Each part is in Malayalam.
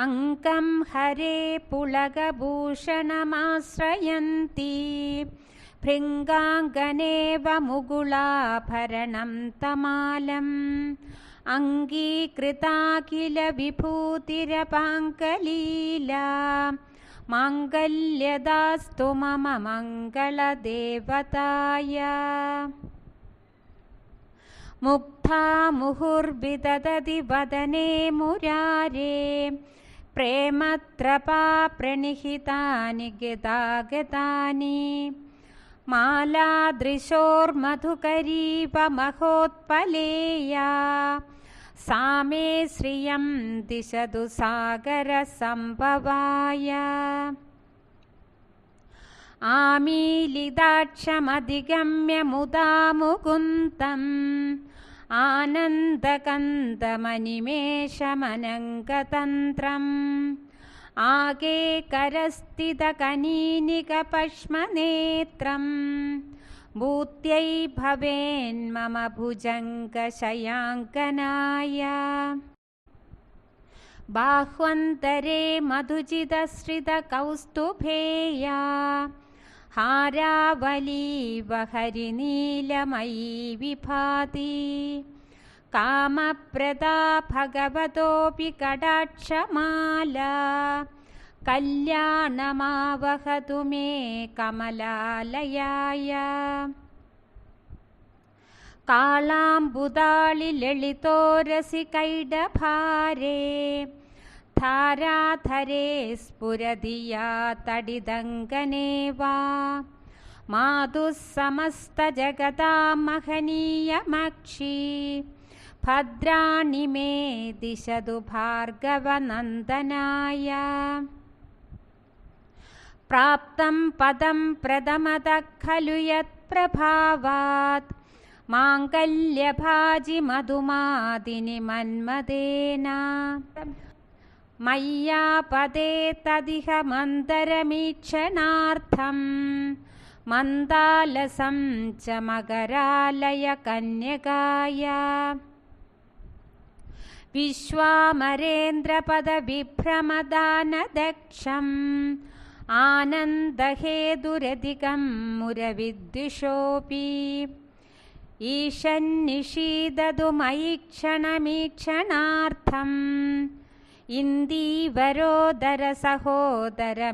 അംഗം ഹരേ പുളകഭൂഷണമാശ്രയന്തി ഭൃംഗാംഗനേവ മുകുളാഭരണം തമാലം അംഗീകൃതാഖില വിഭൂതിരപാങ്കലീലാ മാംഗല്യദാസ്തു മമ മംഗളദേവതായ. മുഗ്ധാ മുഹുർവിദദതി വദനേ മുരാരേ പ്രേമത്രപാ പ്രണിഹിതാനി ഗതാഗതാനി മാലാദൃശോർമധുകരീവ മഹോത്പലേയാ സാ മേ ശ്രിയം ദിശതു സാഗരസംഭവായ. ആമീലിതാക്ഷമധിഗമ്യ മുദാ മുകുന്ദം ആനന്ദകന്ദമനിമേഷമനംഗതന്ത്രം ആകേകരസ്ഥിതകനീനികപശ്മനേത്രം ഭൂത്യൈ ഭവേന്മമ ഭുജംഗശയാങ്കനായ. ബാഹ്വന്തരേ മധുചിതശ്രിതകൗസ്തുഭേയാ ഹാരാവലീവ ഹരിനീലമയീ വിഭാതി കാമപ്രദാ ഭഗവതോപി കടാക്ഷമാലാ കല്യാണമാവഹതു മേ കമലാലയായ. കാളാംബുദാളി ലളിതോരസികൈഡഭാരേ ധാരാധരേ സ്ഫുരതിയാ തടിതങ്കനേ വാ മാതുഃ സമസ്തജഗതാം മഹനീയമക്ഷി ഭദ്രാണി മേ ദിശതു ഭാർഗവനന്ദനായ. പ്രാപ്തം പദം പ്രഥമതഃ ഖലു യത്പ്രഭാവാത് മാംഗല്യഭാജി മധുമാദിനി മന്മദേന മയ്യാപദേ തദിഹ മന്ദരമീക്ഷണാർത്ഥം മന്ദാലസം ച മകരാലയ കന്യകായ. വിശ്വാമരേന്ദ്രപദവിഭ്രമദാനദക്ഷം ആനന്ദഹേതുരധികം മുരവിദ്വിഷോപി ഈശന്നിഷീദതു മയി ക്ഷണമീക്ഷണാർത്ഥം ഇന്ദീവരോദര സഹോദരമിന്ദിരായ.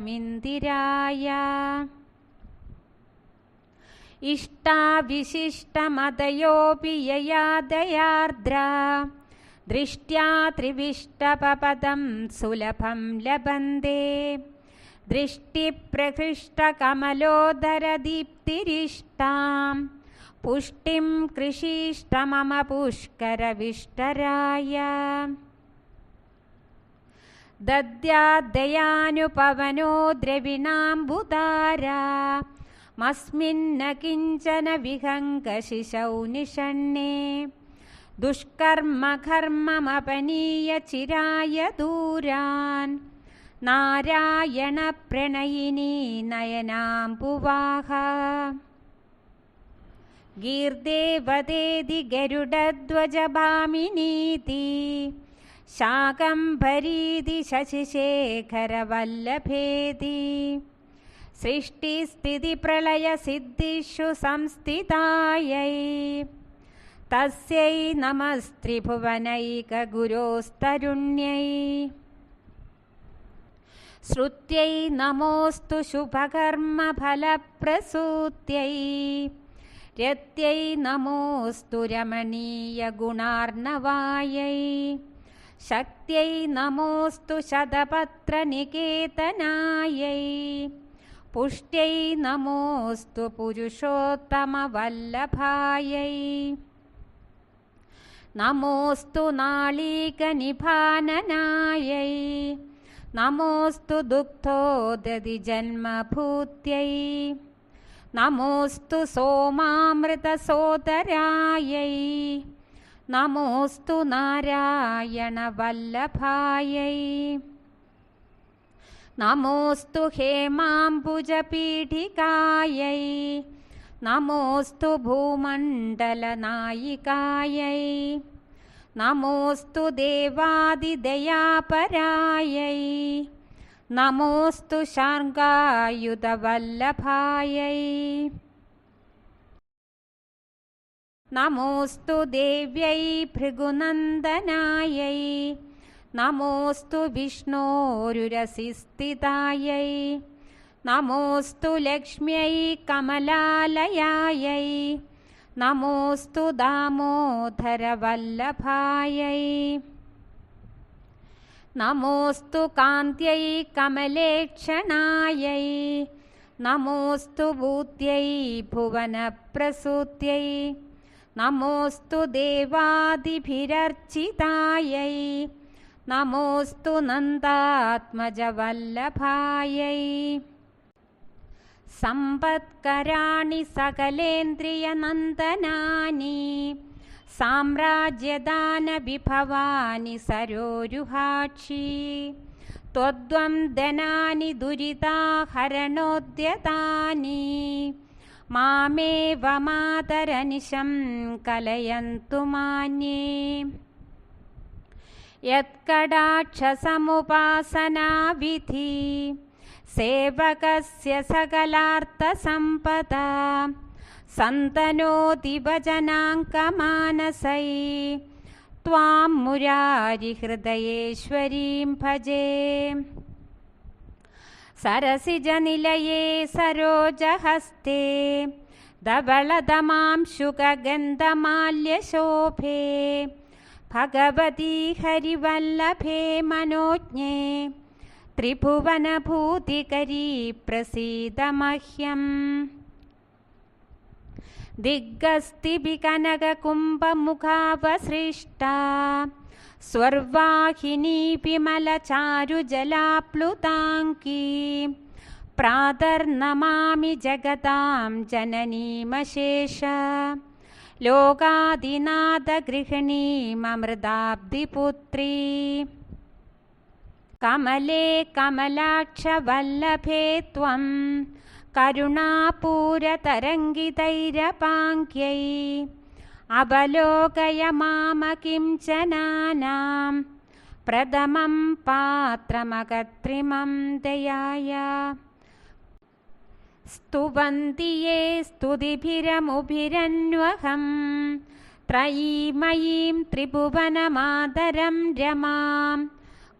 ഇഷ്ടാവിശിഷ്ടമതയോപി യയാ ദയാർദ്രാ ദൃഷ്ട്യാ ത്രിവിഷ്ടപദം സുലഭം ലഭന്തേ ദൃഷ്ടിപ്രഹൃഷ്ടകമലോദരദീപ്തിരിഷ്ടാം പുഷ്ടിം കൃഷീഷ്ട മമ പുഷ്കരവിഷ്ടരായ. ദദ്യാദയാനുപവനോ ദ്രവിണാംബുധാരാ മസ്മിന്ന കിഞ്ചന വിഹംഗശിശൗ നിഷണ്ണേ ദുഷ്കർമ്മകർമ്മമപനീയ ചിരായ ദൂരാൻ നാരായണ പ്രണയിനീ നയനാംബുവാഹ. ഗീർദേവതേതി ഗരുഡധ്വജഭാമിനീതി ശാകംഭരീതി ശശിശേഖരവല്ലഭേതി സൃഷ്ടിസ്ഥിതിപ്രളയസിദ്ധിഷു സംസ്ഥിതായൈ തസ്യൈ നമസ്ത്രിഭുവനൈകഗുരോസ്തരുണ്യൈ. ശ്രുത്यै നമോസ്തു ശുഭകർമ്മഫലപ്രസൂത്यै രത്यै നമോസ്തു രമണീയഗുണാർണവാयै ശക്ത്यै നമോസ്തു ശതപത്രനികേതനാयै പുഷ്ട്यै നമോസ്തു പുരുഷോത്തമവല്ലഭാयै നമോസ്തു നാളീകനിഭാനനാयै നമോസ്തു ദുഗ്ധോദതിജന്മഭൂത്यै നമോസ്തു സോമാമൃതസോദരാयै നമോസ്തു നാരായണവല്ലഭാयै നമോസ്തു ഹേമാംബുജപീഠികാयै നമോസ്തു ഭൂമണ്ഡലനായികാयै നമോസ്തു ദേവാദിദയാപരായൈ നമോസ്തു ശാർങ്ഗായുധവല്ലഭായൈ നമോസ്തു ദേവ്യൈ ഭൃഗുനന്ദനായൈ നമോസ്തു വിഷ്ണോരുരസിസ്ഥിതായൈ നമോസ്തു ലക്ഷ്മ്യൈ കമലാലയായൈ നമോസ്തു ദാമോദരവല്ലഭായൈ നമോസ്തു കാന്ത്यै കമലേക്ഷണായൈ നമോസ്തു ഭൂത്यै ഭുവനപ്രസൂത്यै നമോസ്തു ദേവാദിഭിരർച്ചിതായൈ നമോസ്തു നന്ദാത്മജവല്ലഭായൈ സമ്പത്കരാണി സകലേന്ദ്രിയനന്ദനാനി സാമ്രാജ്യദാനവിഭവാനി സരോരുഹാക്ഷി ത്വദ്വം ധനാനി ദുരിതാഹരണോദ്യതാനി മാമേവ മാതരനിശം കലയന്തു മാന്യേ യത്കടാക്ഷസമുപാസനാവിധി സേവകസ്യ സകലാർത്ഥസമ്പദാ സന്തനോതി ഭജനാങ്കമാനസൈ ത്വാം മുരാരിഹൃദയേശ്വരീം ഭജേ സരസിജനിലയേ സരോജഹസ്തേ ധവളദമാംശുകഗന്ധമാല്യശോഭേ ഭഗവതി ഹരിവല്ലഭേ മനോജ്ഞേ ത്രിഭുവനഭൂതികരീ പ്രസീദ മഹ്യം ദിഗ്ഗസ്തിഭികനകകുംഭമുഖാവസൃഷ്ടാ സ്വർവാഹിനീ വിമലചാരുജലാപ്ലുതാംകീ പ്രാതർനമാമി ജഗതാം ജനനീമശേഷ ലോകാദിനാഥഗൃഹിണീമമൃതാബ്ധിപുത്രീ കമലേ കമലാക്ഷവല്ലഭേ ത്വം കരുണാപൂരതരംഗിതൈരപാങ്ക്യൈ അവലോകയ മാമകിംചനാനാം പ്രഥമം പാത്രമകത്രിമം ദയായ സ്തുവന്തി യേ സ്തുതിഭിരമുഭിരന്വഹം ത്രയീമയീം ത്രിഭുവനമാതരം രമാം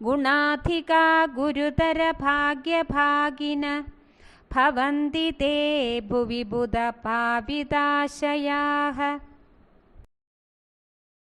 ഗുണാധികാ ഗുരുതര ഭാഗ്യഭാഗിന ഭവന്തി തേ ഭുവി ബുധപാവിതാശയാഃ